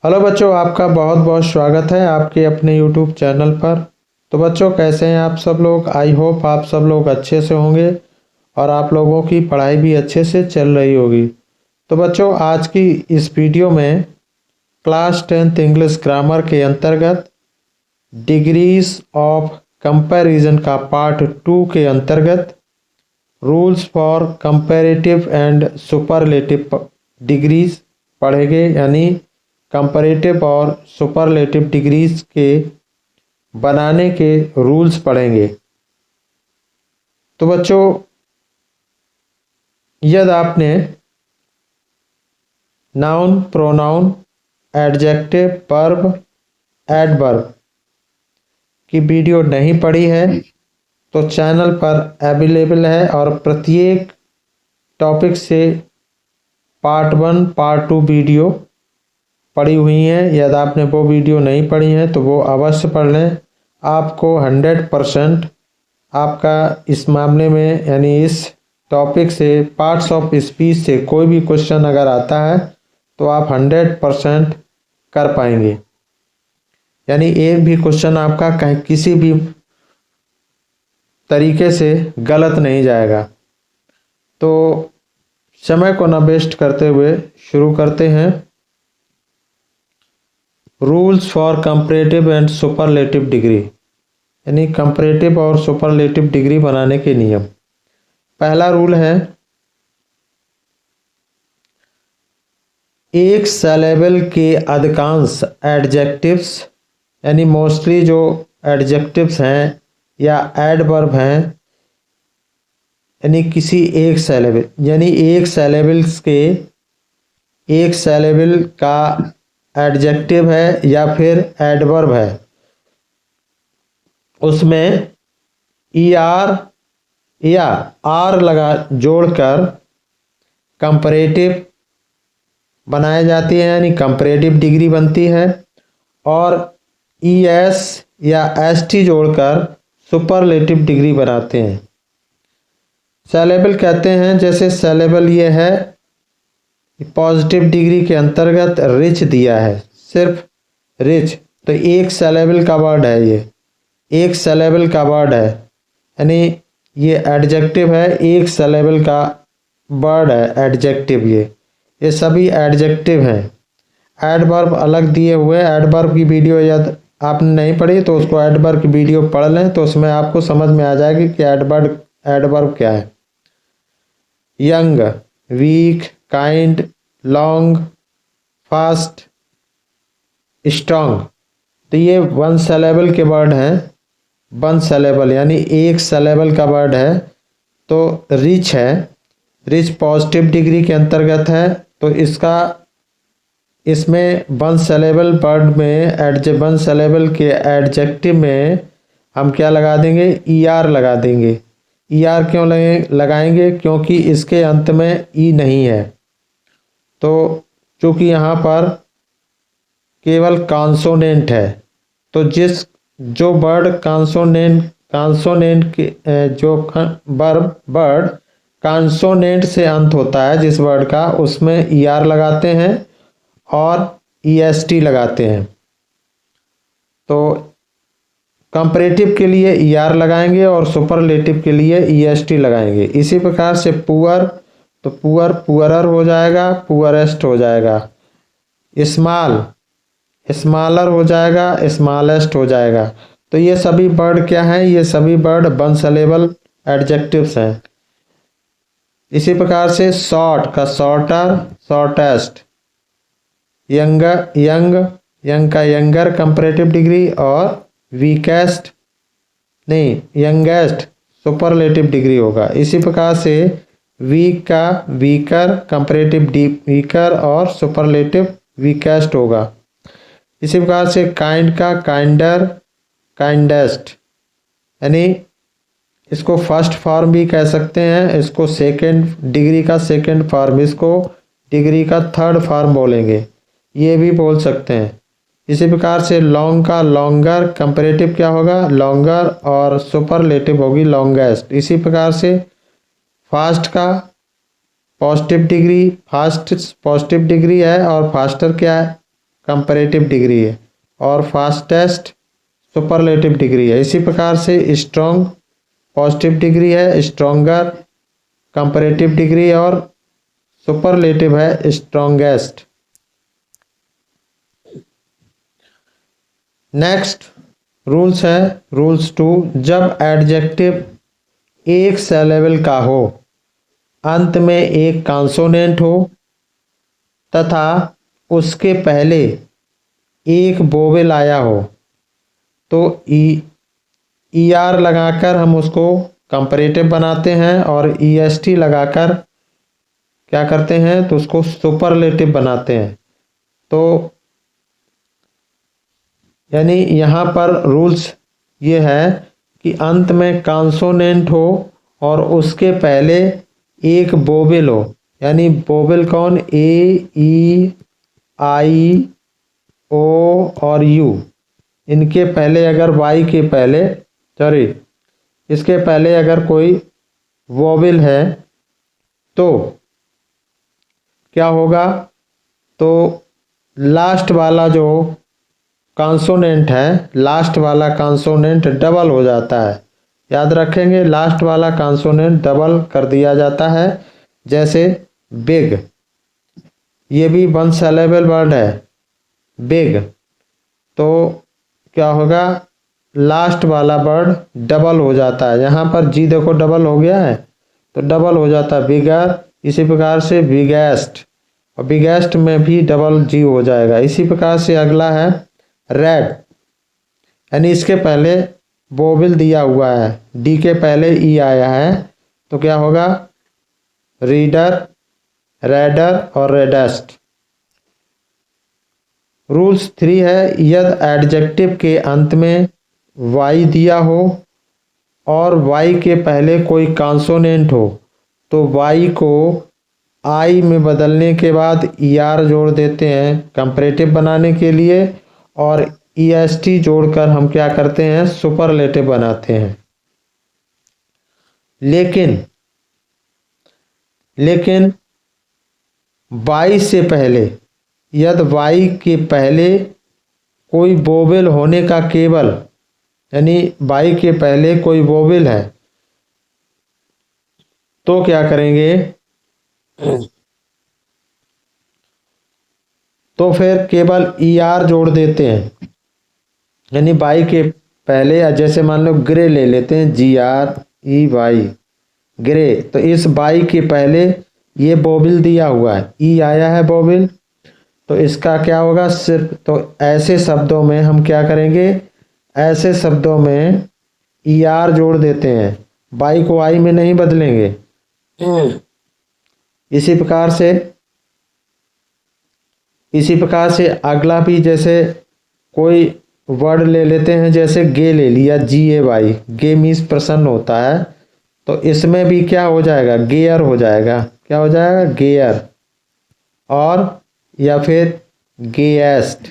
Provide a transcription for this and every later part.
Hello बच्चों, आपका बहुत बहुत स्वागत है आपके अपने यूट्यूब चैनल पर। तो बच्चों, कैसे हैं आप सब लोग? आई होप आप सब लोग अच्छे से होंगे और आप लोगों की पढ़ाई भी अच्छे से चल रही होगी। तो बच्चों, आज की इस वीडियो में क्लास 10th इंग्लिश ग्रामर के अंतर्गत डिग्रीज ऑफ कंपैरिजन का पार्ट 2 के अंतर्गत rules for comparative and superlative degrees पढ़ेंगे, यानी कंपैरेटिव और सुपरलेटिव डिग्रीज के बनाने के रूल्स पढ़ेंगे। तो बच्चों, यदि आपने noun, pronoun, adjective, verb, adverb की वीडियो नहीं पढ़ी है तो चैनल पर अवेलेबल है और प्रत्येक टॉपिक से पार्ट 1 पार्ट 2 वीडियो पढ़ी हुई हैं। यदि आपने वो वीडियो नहीं पढ़ी है तो वो अवश्य पढ़ लें। आपको 100% आपका इस मामले में, यानी इस टॉपिक से, पार्ट्स ऑफ स्पीच से कोई भी क्वेश्चन अगर आता है तो आप 100% कर पाएंगे, यानी एक भी क्वेश्चन आपका कहीं किसी भी तरीके से गलत नहीं जाएगा। तो समय को न वेस्ट करते हुए शुरू करते हैं। Rules for comparative and superlative degree, यानी कंपैरेटिव और सुपरलेटिव डिग्री बनाने के नियम। पहला रूल है, एक सिलेबल के अधिकांश एडजेक्टिव्स, यानी मोस्टली जो एडजेक्टिव्स हैं या एडवर्ब हैं, यानी किसी एक सिलेबल, यानी एक सिलेबल का एडजेक्टिव है या फिर एडवर्ब है, उसमें ER या R लगा जोड़कर कंपैरेटिव बनाई जाती है, यानी कंपैरेटिव डिग्री बनती है। और ES या ST जोड़कर सुपरलेटिव डिग्री बनाते हैं। सिलेबल कहते हैं, जैसे सिलेबल ये है, पॉजिटिव डिग्री के अंतर्गत रिच दिया है, सिर्फ रिच, तो एक सिलेबल का वर्ड है, ये एक सिलेबल का वर्ड है, यानी ये एडजेक्टिव है, एक सिलेबल का वर्ड है एडजेक्टिव। ये सभी एडजेक्टिव हैं। एडवर्ब अलग दिए हुए, एडवर्ब की वीडियो यदि आपने नहीं पढ़ी तो उसको एडवर्ब की वीडियो पढ़ लें, तो उसमें आपको समझ में आ जाएगी कि एडवर्ब क्या है। Young, weak, kind, long, fast, strong, तो ये वन सिलेबल के वर्ड हैं। वन सिलेबल यानी एक सिलेबल का वर्ड है। तो रिच है, रिच पॉजिटिव डिग्री के अंतर्गत है, तो इसमें वन सिलेबल वर्ड में वन सिलेबल के एडजेक्टिव में हम क्या लगा देंगे? ER लगा देंगे। ER क्यों लगाएंगे? क्योंकि इसके अंत में ई नहीं है। तो चूंकि यहाँ पर केवल कॉन्सोनेंट है, तो जो वर्ड कॉन्सोनेंट के जो वर्ड कॉन्सोनेंट से अंत होता है, जिस वर्ड का, उसमें ER लगाते हैं और EST लगाते हैं। तो कंपैरेटिव के लिए ER लगाएंगे और सुपरलेटिव के लिए EST लगाएंगे। इसी प्रकार से पुअर, तो पुअरर हो जाएगा, पुअरेस्ट हो जाएगा। स्मॉल, स्मॉलर हो जाएगा, स्मॉलेस्ट हो जाएगा। तो ये सभी वर्ड क्या हैं? ये सभी वर्ड वन सिलेबल एडजेक्टिव्स हैं। इसी प्रकार से शॉर्ट का शॉर्टर, शॉर्टेस्ट, यंग का यंगर कंपैरेटिव डिग्री, और वीकेस्ट नहीं, यंगेस्ट सुपरलेटिव डिग्री होगा। इसी प्रकार से वीक का वीकर कंपैरेटिव वीकर और सुपरलेटिव वीकेस्ट होगा। इसी प्रकार से काइंड का काइंडर, काइंडेस्ट, यानी इसको फर्स्ट फॉर्म भी कह सकते हैं, इसको सेकंड डिग्री का सेकंड फॉर्म, इसको डिग्री का थर्ड फॉर्म बोलेंगे, ये भी बोल सकते हैं। इसी प्रकार से लॉन्ग का लॉन्गर कंपैरेटिव क्या होगा? लॉन्गर, और सुपरलेटिव होगी लॉन्गेस्ट। इसी प्रकार से फास्ट का positive degree, fast positive degree है, और फास्टर क्या है? कंपैरेटिव डिग्री है और फास्टेस्ट सुपरलेटिव डिग्री है। इसी प्रकार से स्ट्रॉन्ग पॉजिटिव डिग्री है, स्ट्रॉन्गर कंपैरेटिव डिग्री और सुपरलेटिव है स्ट्रॉन्गेस्ट। नेक्स्ट रूल्स है रूल्स 2, जब एडजेक्टिव एक सिलेबल का हो, अंत में एक कॉन्सोनेंट हो तथा उसके पहले एक वोवेल आया हो तो ई आर लगाकर हम उसको कंपैरेटिव बनाते हैं और ई एस टी लगाकर क्या करते हैं तो उसको सुपरलेटिव बनाते हैं। तो यानी यहाँ पर रूल्स ये है कि अंत में कॉन्सोनेंट हो और उसके पहले एक वोवेल हो, यानी वोवेल कौन, ए ई आई ओ और यू, इनके पहले अगर वाई के पहले इसके पहले अगर कोई वोवेल है तो क्या होगा, तो लास्ट वाला जो कॉन्सोनेंट है, लास्ट वाला कॉन्सोनेंट डबल हो जाता है। याद रखेंगे, लास्ट वाला कॉन्सोनेंट डबल कर दिया जाता है। जैसे बिग, ये भी वन सिलेबल वर्ड है बिग, तो क्या होगा, लास्ट वाला वर्ड डबल हो जाता है। यहाँ पर जी देखो डबल हो गया है तो डबल हो जाता है बिगर। इसी प्रकार से बिगेस्ट, और बिगेस्ट में भी डबल जी हो जाएगा। इसी प्रकार से अगला है रेड, यानी इसके पहले वोवेल दिया हुआ है, डी के पहले ई आया है तो क्या होगा, रीडर, रेडर और रेडेस्ट। रूल्स 3 है, यदि एडजेक्टिव के अंत में वाई दिया हो और वाई के पहले कोई कॉन्सोनेंट हो तो वाई को आई में बदलने के बाद ई आर जोड़ देते हैं कंपैरेटिव बनाने के लिए, और ई एस टी जोड़कर हम क्या करते हैं, सुपरलेटिव बनाते हैं। लेकिन वाई से पहले, यदि वाई के पहले कोई वोवेल होने का केवल, यानी वाई के पहले कोई वोवेल है तो क्या करेंगे, तो फिर केवल ई आर जोड़ देते हैं। यानी वाई के पहले, या जैसे मान लो ग्रे ले लेते हैं, जी आर ई वाई, ग्रे, तो इस वाई के पहले ये वोवेल दिया हुआ है, ई आया है वोवेल, तो इसका क्या होगा सिर्फ, तो ऐसे शब्दों में हम क्या करेंगे, ऐसे शब्दों में ई आर जोड़ देते हैं, वाई को आई में नहीं बदलेंगे। इसी प्रकार से अगला भी, जैसे कोई वर्ड ले लेते हैं, जैसे गे ले लिया, जी ए वाई, गे मीन्स प्रसन्न होता है, तो इसमें भी क्या हो जाएगा, गेयर हो जाएगा, क्या हो जाएगा, गेयर, और या फिर गेएस्ट,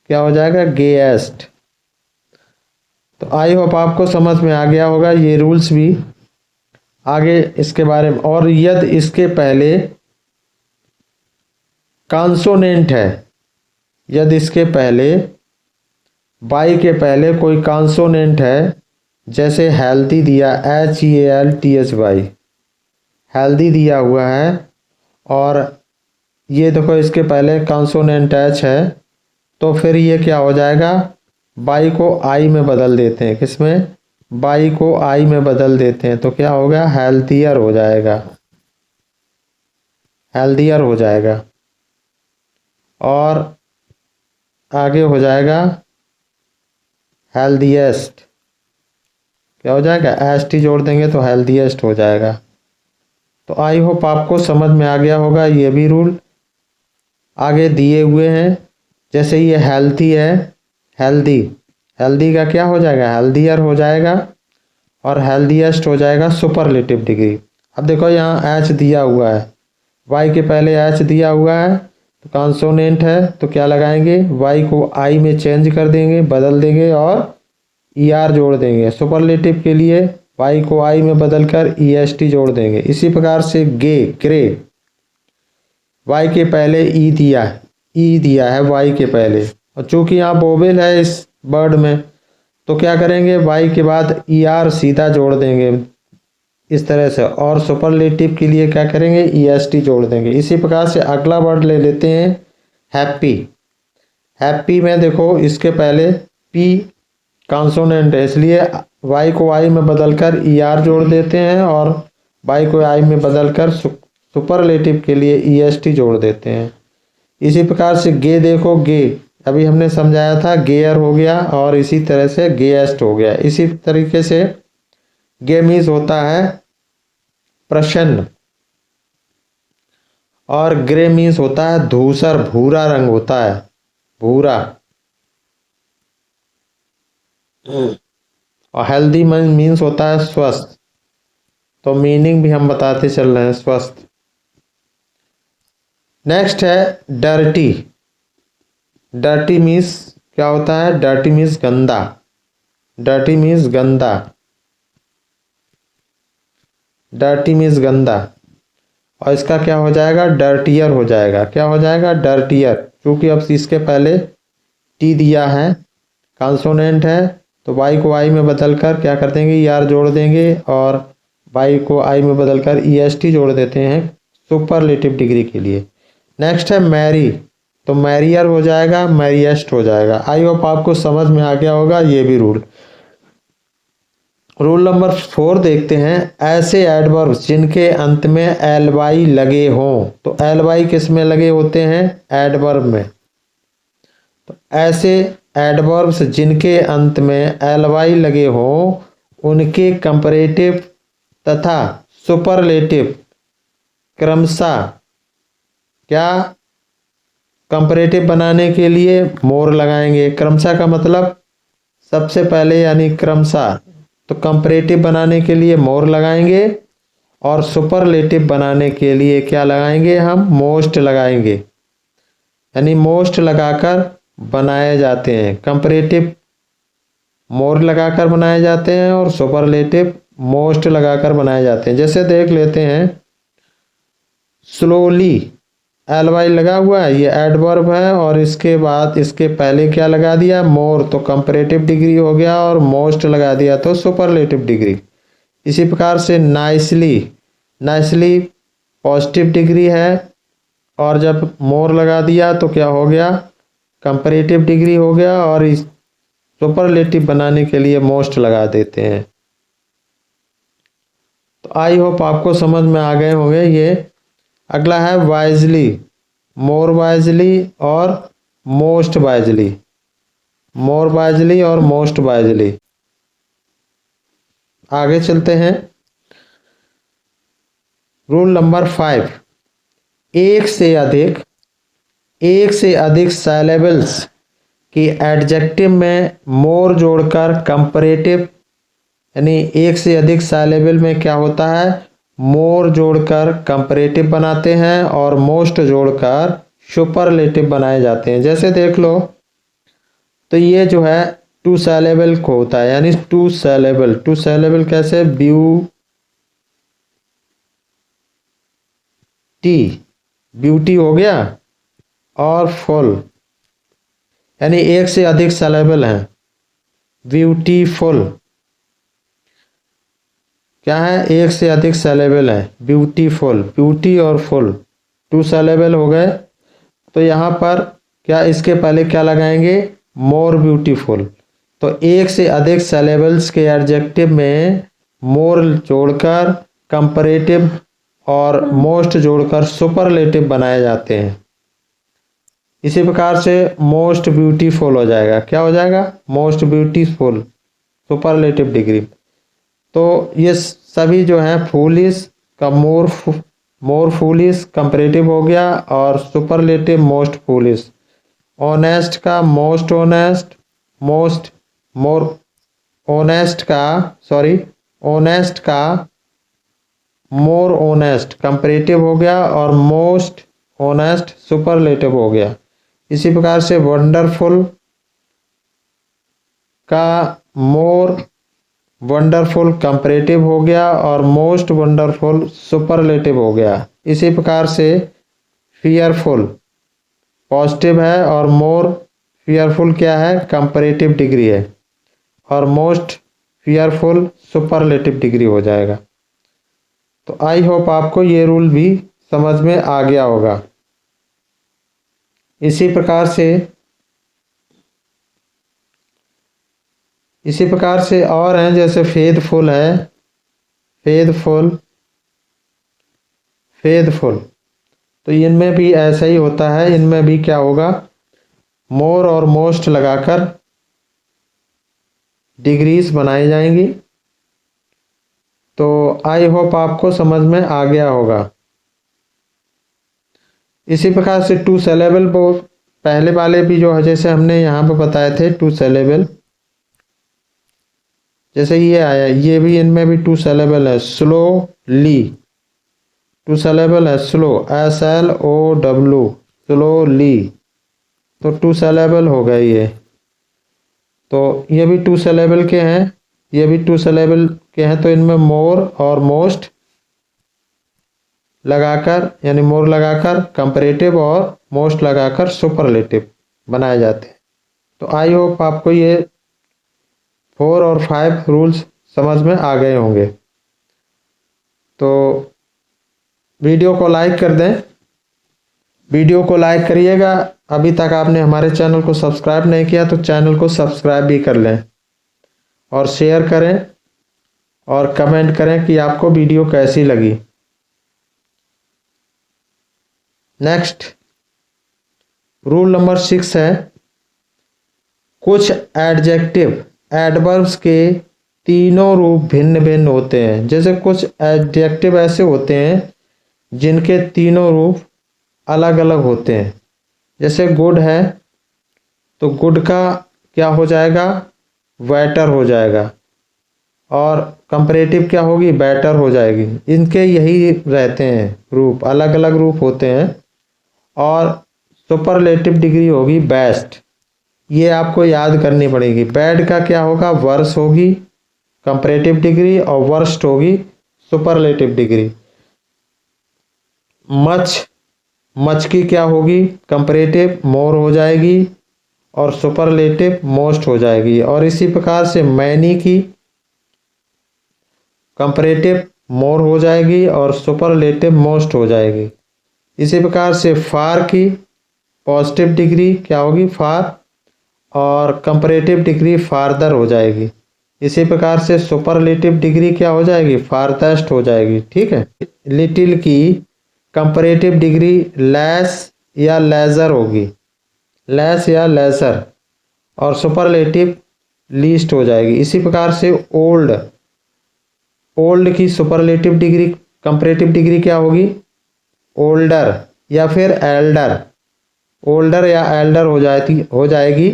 क्या हो जाएगा, गेएस्ट। तो आई होप आपको समझ में आ गया होगा ये रूल्स भी। आगे इसके बारे में, और यदि इसके पहले कॉन्सोनेंट है, यदि इसके पहले वाई के पहले कोई कॉन्सोनेंट है, जैसे हेल्दी दिया, H E L T H Y, healthy दिया हुआ है, और ये देखो इसके पहले कॉन्सोनेंट एच है, तो फिर ये क्या हो जाएगा, वाई को आई में बदल देते हैं, किसमें, वाई को आई में बदल देते हैं, तो क्या होगा, हेल्थियर हो जाएगा, हेल्थियर हो जाएगा। और आगे हो जाएगा हेल्दीएस्ट, क्या हो जाएगा, एस टी जोड़ देंगे तो हेल्दीएस्ट हो जाएगा। तो आई होप आपको समझ में आ गया होगा ये भी रूल। आगे दिए हुए हैं, जैसे ये हेल्थी है, हेल्दी, हेल्दी का क्या हो जाएगा, हेल्दियर हो जाएगा, और हेल्दीएस्ट हो जाएगा सुपरलेटिव डिग्री। अब देखो यहाँ एच दिया हुआ है, वाई के पहले एच दिया हुआ है, तो कॉन्सोनेंट है, तो क्या लगाएंगे, वाई को आई में चेंज कर देंगे, बदल देंगे, और ई आर जोड़ देंगे। सुपरलेटिव के लिए वाई को आई में बदलकर ई एस टी जोड़ देंगे। इसी प्रकार से गे, ग्रे, वाई के पहले ई दिया है, ई दिया है वाई के पहले, और चूंकि यहाँ वोवेल है इस वर्ड में, तो क्या करेंगे, वाई के बाद ई आर सीधा जोड़ देंगे इस तरह से, और सुपरलेटिव के लिए क्या करेंगे, ई एस टी जोड़ देंगे। इसी प्रकार से अगला वर्ड ले लेते हैं हैप्पी। हैप्पी में देखो इसके पहले पी कॉन्सोनेंट है, इसलिए वाई को आई में बदलकर ई आर जोड़ देते हैं, और वाई को आई में बदलकर सुपरलेटिव के लिए ई एस टी जोड़ देते हैं। इसी प्रकार से गे देखो, गे अभी हमने समझाया था, गेयर हो गया, और इसी तरह से गेएस्ट हो गया। इसी तरीके से गे मीन्स होता है प्रसन्न, और ग्रे मीन्स होता है धूसर, भूरा रंग होता है, भूरा। और हेल्दी मीन्स होता है स्वस्थ, तो मीनिंग भी हम बताते चल रहे हैं, स्वस्थ। नेक्स्ट है डर्टी। डर्टी मीन्स क्या होता है, डर्टी मीन्स गंदा, डर्टी मीन्स गंदा, डर्टी मीन्स गंदा। और इसका क्या हो जाएगा, डर्टियर हो जाएगा। क्या हो जाएगा, डर्टियर, क्योंकि अब इसके पहले टी दिया है, कॉन्सोनेंट है, तो वाई को आई में बदलकर क्या कर देंगे, ई आर जोड़ देंगे, और वाई को आई में बदलकर ई एस टी जोड़ देते हैं सुपरलेटिव डिग्री के लिए। नेक्स्ट है मैरी, तो मैरियर हो जाएगा, मैरिएस्ट हो जाएगा। आई होप आपको समझ में आ गया होगा ये भी रूल। रूल नंबर 4 देखते हैं, ऐसे एडवर्ब्स जिनके अंत में एल वाई लगे हों। तो एल वाई किस में लगे होते हैं, एडवर्ब में। तो ऐसे एडवर्ब्स जिनके अंत में एल वाई लगे हों, उनके कंपैरेटिव तथा सुपरलेटिव क्रमशः क्या कंपैरेटिव बनाने के लिए मोर लगाएंगे। क्रमशः का मतलब सबसे पहले यानी क्रमशः, तो कंपैरेटिव बनाने के लिए मोर लगाएंगे, और सुपरलेटिव बनाने के लिए क्या लगाएंगे, हम मोस्ट लगाएंगे, यानी मोस्ट लगाकर बनाए जाते हैं। कंपैरेटिव मोर लगाकर बनाए जाते हैं, और सुपरलेटिव मोस्ट लगाकर बनाए जाते हैं। जैसे देख लेते हैं, स्लोली एल वाई लगा हुआ है, ये एडवर्ब है, और इसके बाद इसके पहले क्या लगा दिया, मोर, तो कंपैरेटिव डिग्री हो गया, और मोस्ट लगा दिया तो सुपरलेटिव डिग्री। इसी प्रकार से नाइसली, नाइसली पॉजिटिव डिग्री है, और जब मोर लगा दिया तो क्या हो गया, कंपैरेटिव डिग्री हो गया, और इस सुपरलेटिव बनाने के लिए मोस्ट लगा देते हैं। तो आई होप आपको समझ में आ गए होंगे ये। अगला है वाइजली, मोर वाइजली और मोस्ट वाइजली, मोर वाइजली और मोस्ट वाइजली। आगे चलते हैं। रूल नंबर 5, एक से अधिक साइलेबल्स की एडजेक्टिव में मोर जोड़कर कंपैरेटिव, यानी एक से अधिक साइलेबल में क्या होता है, मोर जोड़कर कंपैरेटिव बनाते हैं, और मोस्ट जोड़कर सुपरलेटिव बनाए जाते हैं। जैसे देख लो, तो ये जो है 2 साइलेबल को होता है, यानी 2 साइलेबल कैसे, ब्यूटी हो गया, और फुल, यानी एक से अधिक साइलेबल हैं। ब्यूटीफुल क्या है, एक से अधिक साइलेबल है, ब्यूटीफुल, ब्यूटी और फुल 2 साइलेबल हो गए। तो यहाँ पर क्या इसके पहले क्या लगाएंगे, मोर ब्यूटीफुल। तो एक से अधिक साइलेबल्स के एडजेक्टिव में मोर जोड़कर कंपैरेटिव और मोस्ट जोड़कर सुपरलेटिव बनाए जाते हैं। इसी प्रकार से मोस्ट ब्यूटीफुल हो जाएगा, क्या हो जाएगा, मोस्ट ब्यूटीफुल, सुपरलेटिव डिग्री। तो ये सभी जो हैं, फूलिश का मोर फूलिश कंपैरेटिव हो गया, और सुपरलेटिव मोस्ट फूलिश। ऑनेस्ट का मोस्ट ऑनेस्ट, ऑनेस्ट का मोर ऑनेस्ट कंपैरेटिव हो गया, और मोस्ट ऑनेस्ट सुपरलेटिव हो गया। इसी प्रकार से वंडरफुल का मोर वंडरफुल कंपैरेटिव हो गया, और मोस्ट वंडरफुल सुपरलेटिव हो गया। इसी प्रकार से फियरफुल पॉजिटिव है, और मोर फियरफुल क्या है, कंपैरेटिव डिग्री है, और मोस्ट फियरफुल सुपरलेटिव डिग्री हो जाएगा। तो आई होप आपको ये रूल भी समझ में आ गया होगा। इसी प्रकार से और हैं, जैसे फेथफुल है, फेथफुल तो इनमें भी ऐसा ही होता है। इनमें भी क्या होगा, मोर और मोस्ट लगाकर डिग्रीज बनाई जाएंगी। तो आई होप आपको समझ में आ गया होगा। इसी प्रकार से टू सेलेबल, वो पहले वाले भी जो है, जैसे हमने यहाँ पे बताए थे टू सेलेबल, जैसे ये आया, ये भी इनमें भी टू सेलेबल है, स्लोली, टू सेलेबल है, स्लो, SLOW, स्लोली, तो टू सेलेबल हो गए ये। तो ये भी टू सेलेबल के हैं, ये भी टू सेलेबल के हैं। तो इनमें मोर और मोस्ट लगाकर, यानी मोर लगाकर कंपैरेटिव और मोस्ट लगाकर सुपरलेटिव बनाए जाते हैं। तो आई होप आपको ये 4 और 5 रूल्स समझ में आ गए होंगे। तो वीडियो को लाइक कर दें, वीडियो को लाइक करिएगा। अभी तक आपने हमारे चैनल को सब्सक्राइब नहीं किया तो चैनल को सब्सक्राइब भी कर लें, और शेयर करें और कमेंट करें कि आपको वीडियो कैसी लगी। नेक्स्ट रूल नंबर 6 है, कुछ एडजेक्टिव एडवर्ब्स के तीनों रूप भिन्न भिन्न होते हैं। जैसे कुछ एडजेक्टिव ऐसे होते हैं जिनके तीनों रूप अलग अलग होते हैं। जैसे गुड है, तो गुड का क्या हो जाएगा, बेटर हो जाएगा, और कंपैरेटिव क्या होगी, बेटर हो जाएगी। इनके यही रहते हैं रूप, अलग अलग रूप होते हैं। और सुपरलेटिव डिग्री होगी बेस्ट, ये आपको याद करनी पड़ेगी। बैड का क्या होगा, वर्स होगी कंपैरेटिव डिग्री, और वर्स्ट होगी सुपरलेटिव डिग्री। मच की क्या होगी, कंपैरेटिव मोर हो जाएगी, और सुपरलेटिव मोस्ट हो जाएगी। और इसी प्रकार से मैनी की कंपैरेटिव मोर हो जाएगी और सुपरलेटिव मोस्ट हो जाएगी। इसी प्रकार से फार की पॉजिटिव डिग्री क्या होगी, फार, और कंपैरेटिव डिग्री फारदर हो जाएगी। इसी प्रकार से सुपरलेटिव डिग्री क्या हो जाएगी, फारदेस्ट हो जाएगी। ठीक है। लिटिल की कंपैरेटिव डिग्री लेस या लेजर होगी, लेस या लेजर, और सुपरलेटिव लीस्ट हो जाएगी। इसी प्रकार से ओल्ड की सुपरलेटिव डिग्री कंपैरेटिव डिग्री क्या होगी, ओल्डर या फिर एल्डर, ओल्डर या एल्डर हो जाएगी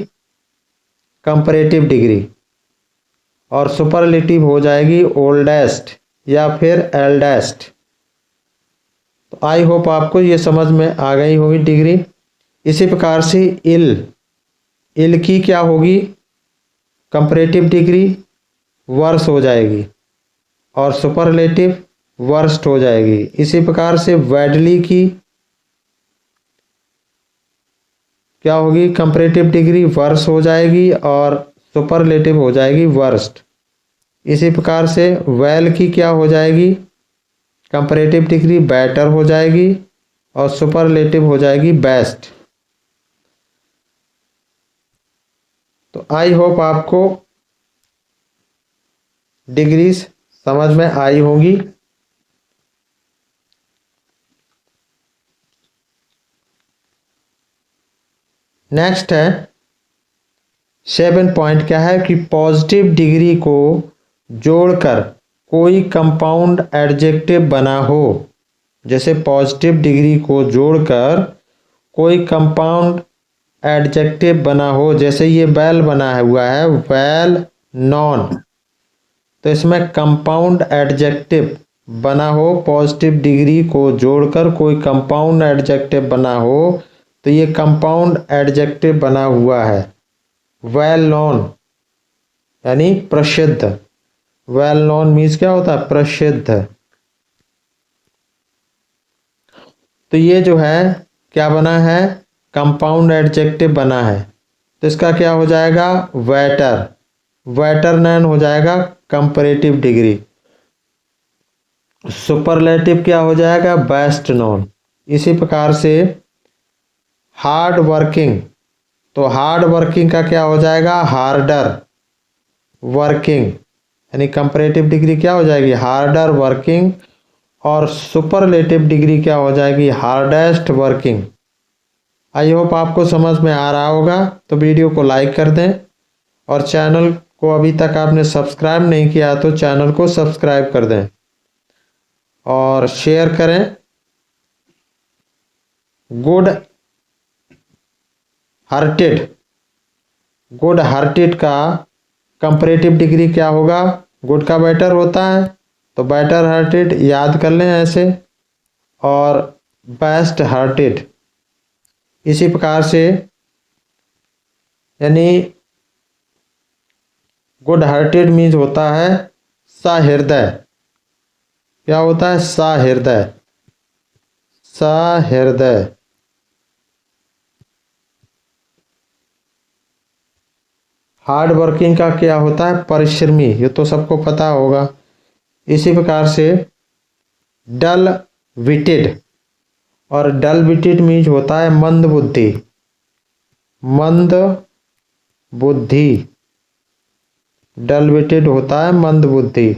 कंपैरेटिव डिग्री, और सुपरलेटिव हो जाएगी ओल्डेस्ट या फिर एल्डेस्ट। तो आई होप आपको ये समझ में आ गई होगी डिग्री। इसी प्रकार से इल की क्या होगी, कंपैरेटिव डिग्री वर्स हो जाएगी, और सुपरलेटिव वर्स्ट हो जाएगी। इसी प्रकार से बैडली की क्या होगी, कंपैरेटिव डिग्री वर्स हो जाएगी और सुपरलेटिव हो जाएगी वर्स्ट। इसी प्रकार से वेल की क्या हो जाएगी, कंपैरेटिव डिग्री बेटर हो जाएगी और सुपरलेटिव हो जाएगी बेस्ट। तो आई होप आपको डिग्रीज समझ में आई होंगी। नेक्स्ट है 7 पॉइंट, क्या है कि पॉजिटिव डिग्री को जोड़कर कोई कंपाउंड एडजेक्टिव बना हो। जैसे पॉजिटिव डिग्री को जोड़कर कोई कंपाउंड एडजेक्टिव बना हो, जैसे ये वेल बना हुआ है, वेल नॉन, तो इसमें कंपाउंड एडजेक्टिव बना हो, पॉजिटिव डिग्री को जोड़कर कोई कंपाउंड एडजेक्टिव बना हो, तो ये कंपाउंड एडजेक्टिव बना हुआ है वेल नोन, यानी प्रसिद्ध। वेल नोन मीन्स क्या होता है, प्रसिद्ध। तो ये जो है क्या बना है, कंपाउंड एडजेक्टिव बना है तो इसका क्या हो जाएगा, वेटर। वेटर नाउन हो जाएगा कंपैरेटिव डिग्री। सुपरलेटिव क्या हो जाएगा, बेस्ट नाउन। इसी प्रकार से हार्ड वर्किंग, तो हार्ड वर्किंग का क्या हो जाएगा, हार्डर वर्किंग, यानी कंपैरेटिव डिग्री क्या हो जाएगी, हार्डर वर्किंग। और सुपरलेटिव डिग्री क्या हो जाएगी, हार्डेस्ट वर्किंग। आई होप आपको समझ में आ रहा होगा। तो वीडियो को लाइक कर दें और चैनल को अभी तक आपने सब्सक्राइब नहीं किया तो चैनल को सब्सक्राइब कर दें और शेयर करें। गुड हार्टेड, गुड हार्टेड का कंपैरेटिव डिग्री क्या होगा, गुड का बेटर होता है तो बेटर हार्टेड याद कर लें ऐसे, और बेस्ट हार्टेड। इसी प्रकार से यानी गुड हार्टेड मीन्स होता है सहृदय। क्या होता है, सहृदय, सहृदय। हार्ड वर्किंग का क्या होता है, परिश्रमी, ये तो सबको पता होगा। इसी प्रकार से डल विटेड, और डल विटेड मीन्स होता है मंद बुद्धि, मंद बुद्धि। डल विटेड होता है मंद बुद्धि।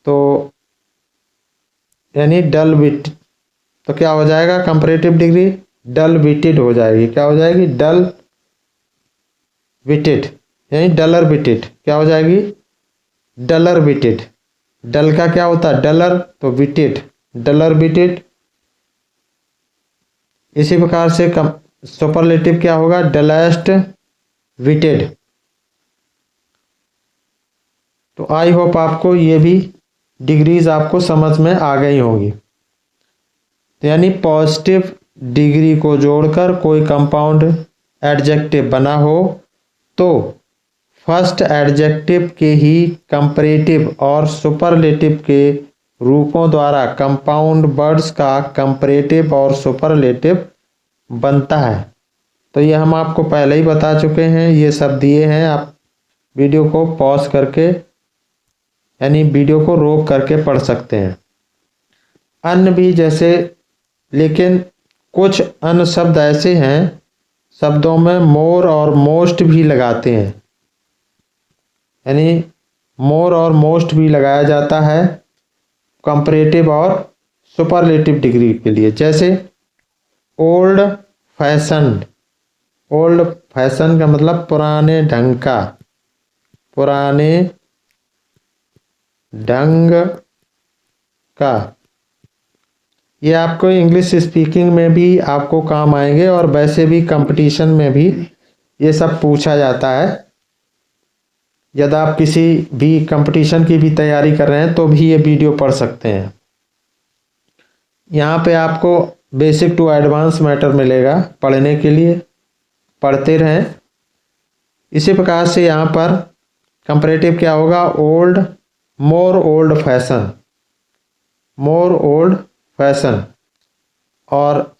तो यानी डल विट, तो क्या हो जाएगा, कंपैरेटिव डिग्री डल विटेड हो जाएगी। क्या हो जाएगी, डल विटेड, यानी डलर विटेड। क्या हो जाएगी, डलर विटेड। डल का क्या होता है, डलर, तो विटेड, डलर विटेड। इसी प्रकार से सुपरलेटिव क्या होगा, डलेस्ट विटेड। तो आई होप आपको ये भी डिग्रीज आपको समझ में आ गई होंगी। तो यानी पॉजिटिव डिग्री को जोड़कर कोई कंपाउंड एडजेक्टिव बना हो तो फर्स्ट एडजेक्टिव के ही कंपैरेटिव और सुपरलेटिव के रूपों द्वारा कंपाउंड वर्ड्स का कंपैरेटिव और सुपरलेटिव बनता है। तो ये हम आपको पहले ही बता चुके हैं, ये सब दिए हैं। आप वीडियो को पॉज करके यानी वीडियो को रोक करके पढ़ सकते हैं। अन्य भी जैसे, लेकिन कुछ अन्य शब्द ऐसे हैं शब्दों में मोर और मोस्ट भी लगाते हैं, यानी मोर और मोस्ट भी लगाया जाता है कंपैरेटिव और सुपरलेटिव डिग्री के लिए। जैसे ओल्ड फैशन, ओल्ड फैशन का मतलब पुराने ढंग का, पुराने ढंग का। ये आपको इंग्लिश स्पीकिंग में भी आपको काम आएंगे और वैसे भी कंपटीशन में भी ये सब पूछा जाता है। यदि आप किसी भी कंपटीशन की भी तैयारी कर रहे हैं तो भी ये वीडियो पढ़ सकते हैं। यहाँ पे आपको बेसिक टू एडवांस मैटर मिलेगा पढ़ने के लिए, पढ़ते रहें। इसी प्रकार से यहाँ पर कंपैरेटिव क्या होगा, ओल्ड, मोर ओल्ड फैशन, मोर ओल्ड फैशन। और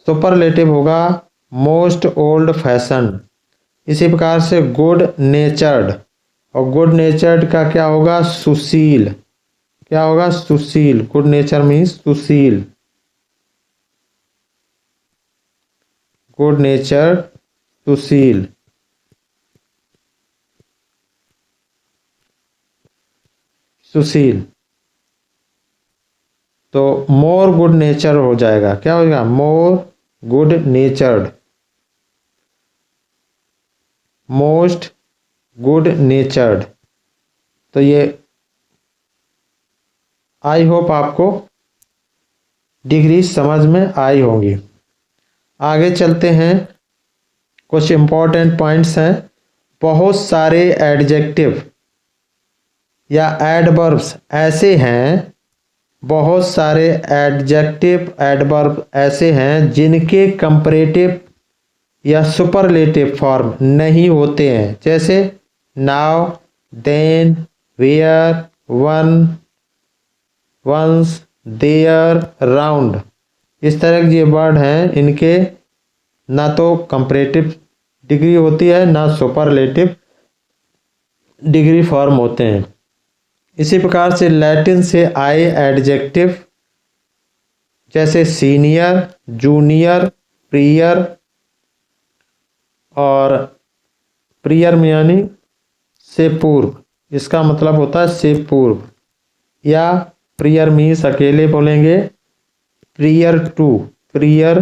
सुपरलेटिव होगा मोस्ट ओल्ड फैशन। इसी प्रकार से गुड नेचर्ड, और गुड नेचर्ड का क्या होगा, सुशील। क्या होगा, सुशील। गुड नेचर मीन्स सुशील, गुड नेचर, सुशील। सुशील तो मोर गुड नेचर हो जाएगा। क्या हो जाएगा, मोर गुड नेचर्ड, मोस्ट गुड नेचर्ड। तो ये आई होप आपको डिग्री समझ में आई होंगी। आगे चलते हैं, कुछ इंपॉर्टेंट पॉइंट्स हैं। बहुत सारे एडजेक्टिव या एडवर्ब्स ऐसे हैं, बहुत सारे एडजेक्टिव एडवर्ब ऐसे हैं जिनके कंपैरेटिव या सुपरलेटिव फॉर्म नहीं होते हैं। जैसे now, then, where, one, once, there, round. इस तरह के ये वर्ड हैं, इनके ना तो कंपैरेटिव डिग्री होती है ना सुपरलेटिव डिग्री फॉर्म होते हैं। इसी प्रकार से लैटिन से आए एडजेक्टिव जैसे सीनियर, जूनियर, प्रियर, और प्रियर में यानी से पूर्व, इसका मतलब होता है से पूर्व, या प्रियर मीन्स अकेले बोलेंगे prior to, prior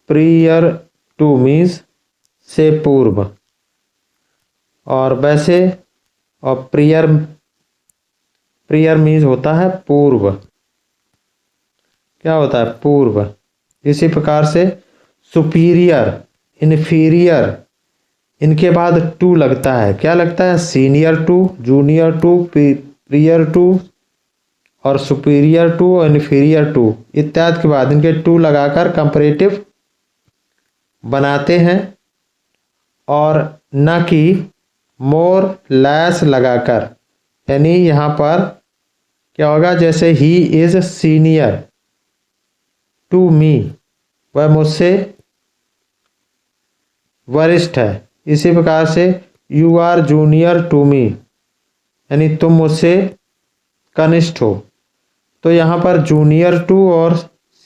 prior to means से पूर्व, और वैसे और प्रियर प्रियर मीन्स होता है पूर्व, क्या होता है पूर्व। इसी प्रकार से सुपीरियर, इन्फीरियर, इनके बाद टू लगता है, क्या लगता है senior to, junior to, prior to और सुपीरियर टू और इन्फीरियर टू इत्यादि के बाद इनके टू लगाकर कंपैरेटिव बनाते हैं, और न कि मोर लेस लगाकर। यानी यहाँ पर क्या होगा, जैसे ही इज सीनियर टू मी, वह मुझसे वरिष्ठ है। इसी प्रकार से you are junior to me, यानी तुम मुझसे कनिष्ठ हो। तो यहाँ पर जूनियर टू और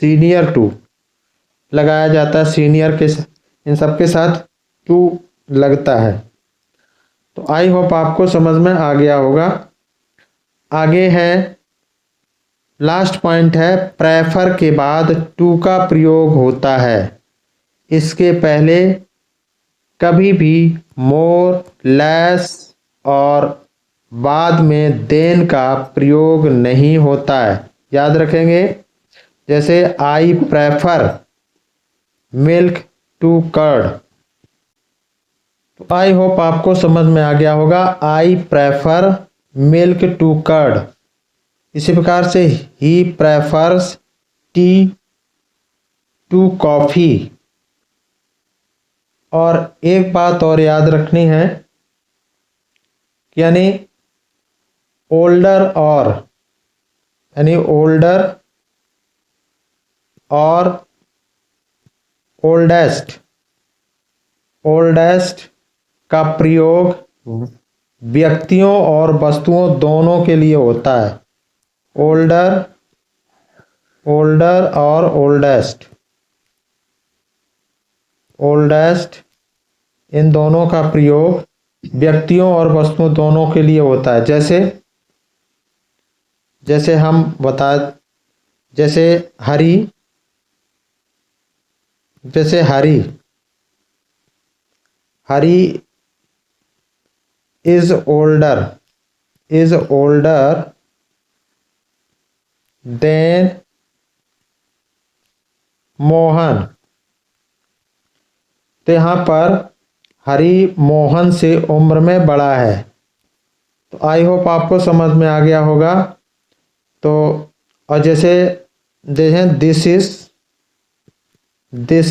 सीनियर टू लगाया जाता है, सीनियर के इन सब के साथ टू लगता है। तो आई होप आपको समझ में आ गया होगा। आगे है लास्ट पॉइंट है, प्रेफर के बाद टू का प्रयोग होता है, इसके पहले कभी भी मोर, लेस और बाद में देन का प्रयोग नहीं होता है, याद रखेंगे। जैसे I prefer milk to curd, तो आई होप आपको समझ में आ गया होगा। I prefer milk to curd. इसी प्रकार से ही प्रेफर्स टी टू कॉफी। और एक बात और याद रखनी है, यानी ओल्डर और, यानी ओल्डर और ओल्डेस्ट, ओल्डेस्ट का प्रयोग व्यक्तियों और वस्तुओं दोनों के लिए होता है। ओल्डर, ओल्डर और ओल्डेस्ट, ओल्डेस्ट, इन दोनों का प्रयोग व्यक्तियों और वस्तुओं दोनों के लिए होता है। जैसे हम जैसे हरी, जैसे Hari, Hari is older, is older than Mohan. तो यहाँ पर हरी मोहन से उम्र में बड़ा है। तो आई होप आपको समझ में आ गया होगा। तो और जैसे देखें, this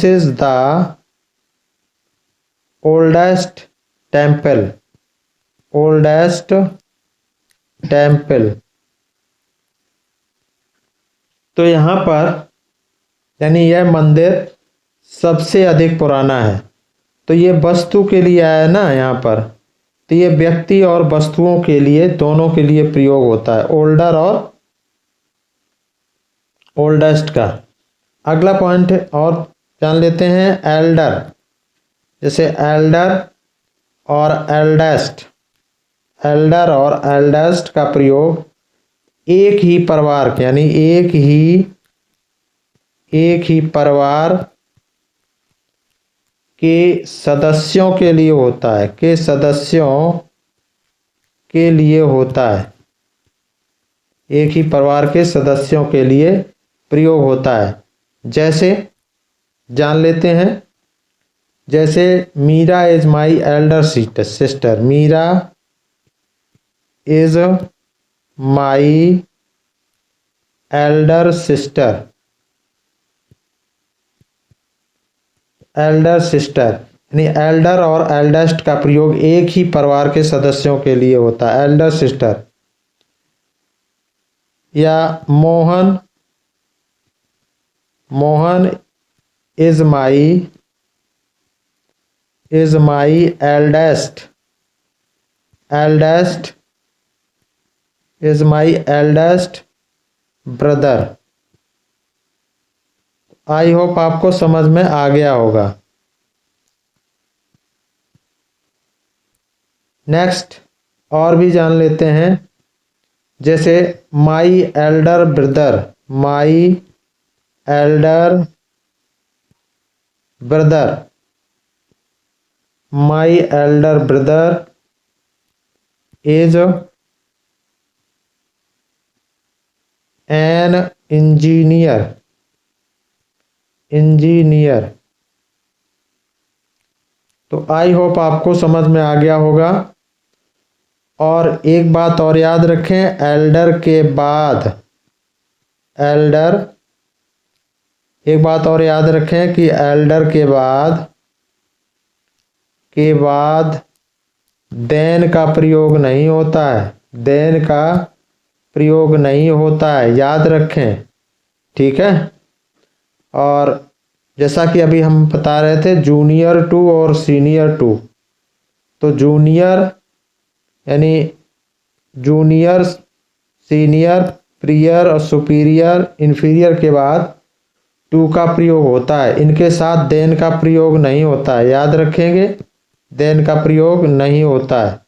is the oldest temple, oldest temple. तो यहाँ पर यानी यह मंदिर सबसे अधिक पुराना है। तो ये वस्तु के लिए आया ना यहाँ पर, तो ये व्यक्ति और वस्तुओं के लिए दोनों के लिए प्रयोग होता है, ओल्डर और ओल्डेस्ट का। अगला पॉइंट और जान लेते हैं, एल्डर। जैसे एल्डर और एल्डेस्ट, एल्डर और एल्डेस्ट का प्रयोग एक ही परिवार के, यानी एक ही परिवार के सदस्यों के लिए होता है, के सदस्यों के लिए होता है, एक ही परिवार के सदस्यों के लिए प्रयोग होता है। जैसे जान लेते हैं, जैसे Meera is my elder sister, Meera is my elder sister, elder sister, यानी एल्डर और एल्डेस्ट का प्रयोग एक ही परिवार के सदस्यों के लिए होता है, एल्डर सिस्टर। या Mohan Mohan is my eldest is my eldest brother. I hope आपको समझ में आ गया होगा। नेक्स्ट और भी जान लेते हैं, जैसे my elder brother, my elder brother, my elder brother is an engineer. तो आई होप आपको समझ में आ गया होगा। और एक बात और याद रखें, एल्डर के बाद एक बात और याद रखें कि एल्डर के बाद देन का प्रयोग नहीं होता है, देन का प्रयोग नहीं होता है, याद रखें, ठीक है। और जैसा कि अभी हम बता रहे थे जूनियर टू और सीनियर टू, तो जूनियर यानी जूनियर, सीनियर, प्रियर और सुपीरियर, इन्फीरियर के बाद टू का प्रयोग होता है। इनके साथ देन का प्रयोग नहीं होता है, याद रखेंगे, देन का प्रयोग नहीं होता है।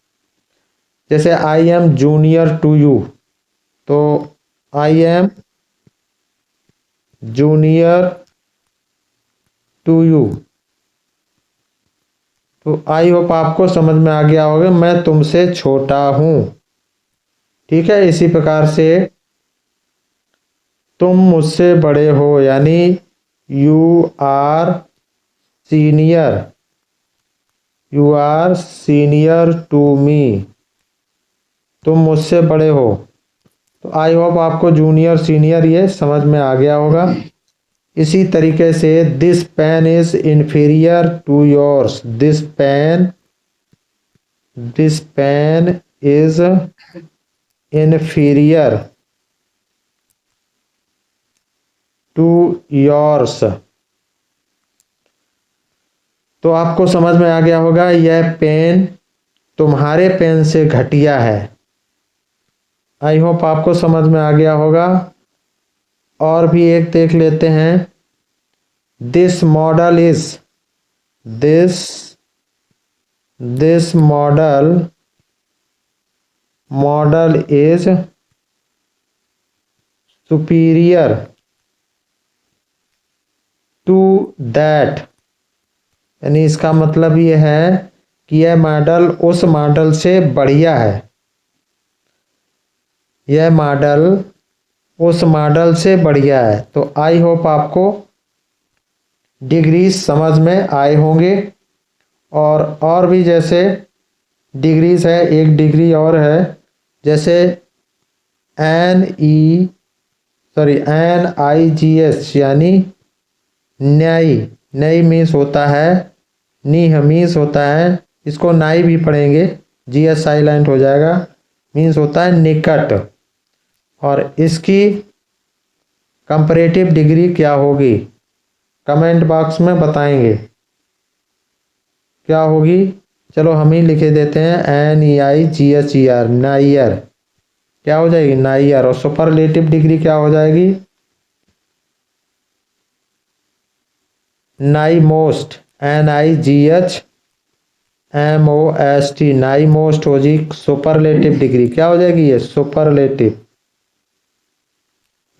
जैसे I am junior to you, तो I am junior to you. तो आई होप आपको समझ में आ गया होगा, मैं तुमसे छोटा हूं, ठीक है। इसी प्रकार से तुम मुझसे बड़े हो, यानी you are senior to me, तुम मुझसे बड़े हो। तो आई होप आपको जूनियर सीनियर ये समझ में आ गया होगा। इसी तरीके से this pen is inferior to yours, this pen is inferior to yours. तो आपको समझ में आ गया होगा, यह पेन तुम्हारे पेन से घटिया है। आई होप आपको समझ में आ गया होगा। और भी एक देख लेते हैं, this model is superior to that, यानी इसका मतलब ये है कि यह मॉडल उस मॉडल से बढ़िया है, यह मॉडल उस मॉडल से बढ़िया है। तो आई होप आपको डिग्री समझ में आए होंगे। और भी जैसे डिग्रीज है, एक डिग्री और है, जैसे NIGS यानी न्यायी, नई मीन्स होता है, मीन्स होता है, इसको नाई भी पढ़ेंगे, GS साइलेंट हो जाएगा, मीन्स होता है निकट। और इसकी कंपैरेटिव डिग्री क्या होगी, कमेंट बॉक्स में बताएंगे क्या होगी। चलो हम ही लिखे देते हैं NEIGHER, नाइयर, क्या हो जाएगी, नाइयर। और सुपरलेटिव डिग्री क्या हो जाएगी, नाई मोस्ट, NIGHMOST, नाई मोस्ट हो जी सुपरलेटिव डिग्री, क्या हो जाएगी, ये सुपरलेटिव,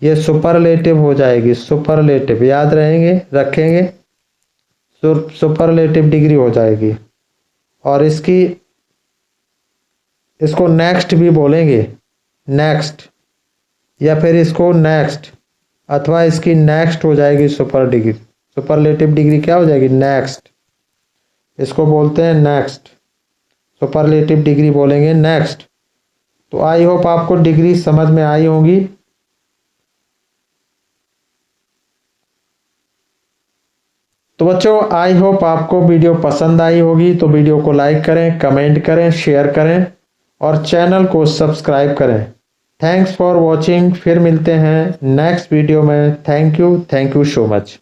ये सुपरलेटिव हो जाएगी, सुपरलेटिव, याद रखेंगे, सुपरलेटिव डिग्री हो जाएगी। और इसको नेक्स्ट भी बोलेंगे, नेक्स्ट, या फिर इसको नेक्स्ट, अथवा इसकी नेक्स्ट हो जाएगी सुपरलेटिव डिग्री क्या हो जाएगी, नेक्स्ट, इसको बोलते हैं नेक्स्ट, सुपरलेटिव डिग्री बोलेंगे नेक्स्ट। तो आई होप आपको डिग्री समझ में आई होगी। तो बच्चों आई होप आपको वीडियो पसंद आई होगी, तो वीडियो को लाइक करें, कमेंट करें, शेयर करें और चैनल को सब्सक्राइब करें। Thanks for watching. फिर मिलते हैं नेक्स्ट वीडियो में। Thank you so much.